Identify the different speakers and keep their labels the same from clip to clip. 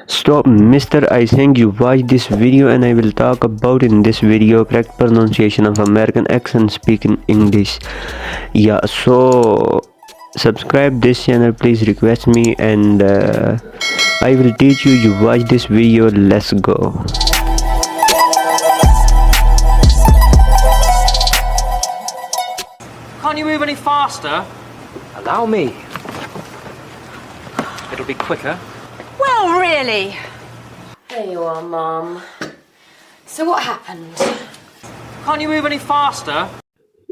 Speaker 1: Stop, mister. I think you watch this video and I will talk about in this video correct pronunciation of American accent speaking English. Yeah, so subscribe this channel, please request me, and I will teach you. You watch this video. Let's go.
Speaker 2: Can't you move any faster?
Speaker 3: Allow me. It'll be quicker.
Speaker 4: Well, really? There you are, Mum. So what happened?
Speaker 2: Can't you move any faster?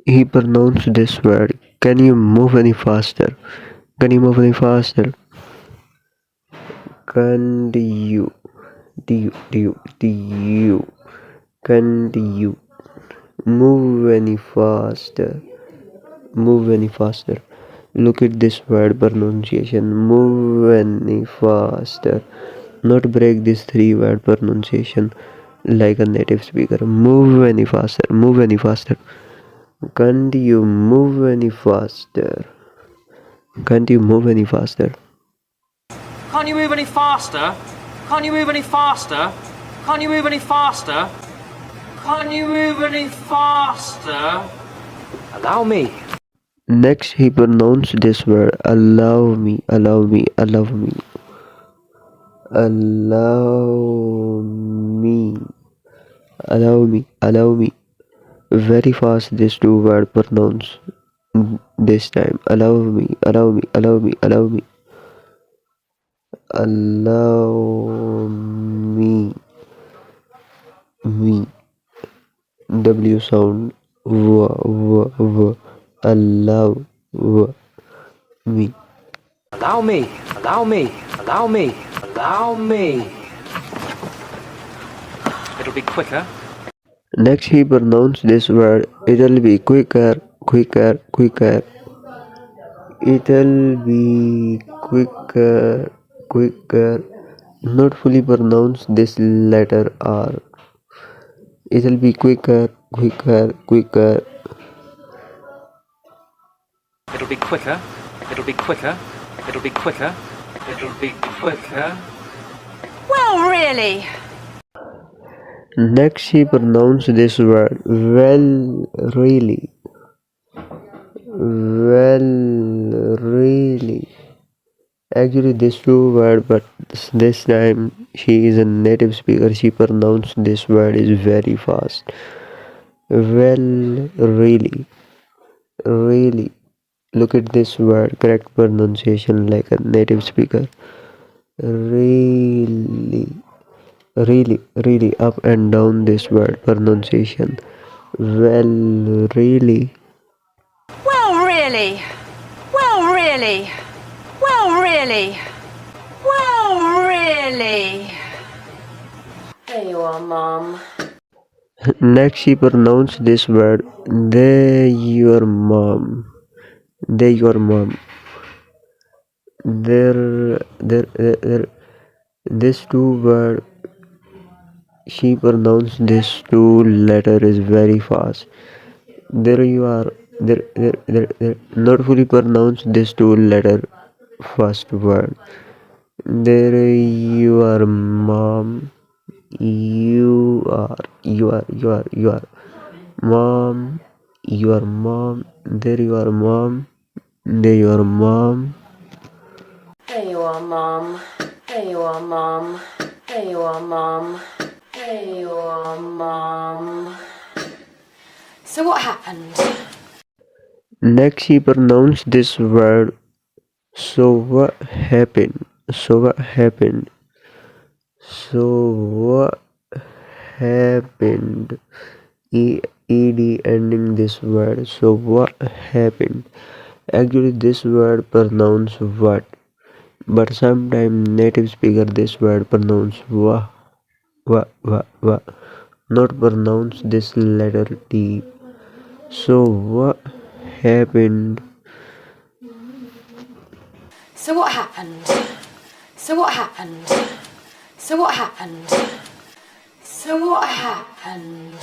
Speaker 1: He pronounced this word. Can you move any faster? Can you move any faster? Can you? Can you move any faster? Move any faster. Look at this word pronunciation. Move any faster. Not break this three word pronunciation like a native speaker. Move any faster. Move any faster. Can't you move any faster? Can't you move any faster?
Speaker 2: Can't you move any faster? Can't you move any faster? Can't you move any faster? Can't you move any faster?
Speaker 3: Allow me.
Speaker 1: Next, he pronounced this word. Allow me, allow me, allow me. Allow me, allow me, allow me. Very fast these two words pronounce this time. Allow me, allow me, allow me, allow me. Allow me. Me. W sound. V. Allow me.
Speaker 3: Allow me. Allow me. Allow me. Allow me. It'll be quicker.
Speaker 1: Next, he pronounced this word. It'll be quicker, quicker, quicker. It'll be quicker, quicker. Not fully pronounce this letter R. It'll be quicker, quicker, quicker.
Speaker 3: It'll be quicker. It'll be quicker. It'll be quicker. It'll be quicker.
Speaker 4: Well, really?
Speaker 1: Next, he pronounced this word. Well, really. Well, really. Actually, this two word, but this time she is a native speaker. She pronounced this word is very fast. Well, really, really. Look at this word, correct pronunciation like a native speaker. Really, really, really up and down this word pronunciation. Well, really.
Speaker 4: Well, really? Well, really? Well, really? Well, really? There you are, Mum.
Speaker 1: Next, she pronounced this word. They your mom. They your mom. There. This two word. She pronounced this two letter is very fast. There you are. There. Not fully pronounced this two letter first word. There you are, mom. You are. Mom. Your mom. There you are, mom. There your mom.
Speaker 4: There you are, Mum. There you are, Mum. There you are, Mum. There you are, Mum. So what happened?
Speaker 1: Next, he pronounced this word. So what happened? So what happened? So what happened? Ed ending this word. So what happened? Actually, this word pronounce what, but sometimes native speaker this word pronounce wah. Not pronounce this letter T. So what happened?
Speaker 4: So what happened? So what happened? So what happened? So what happened?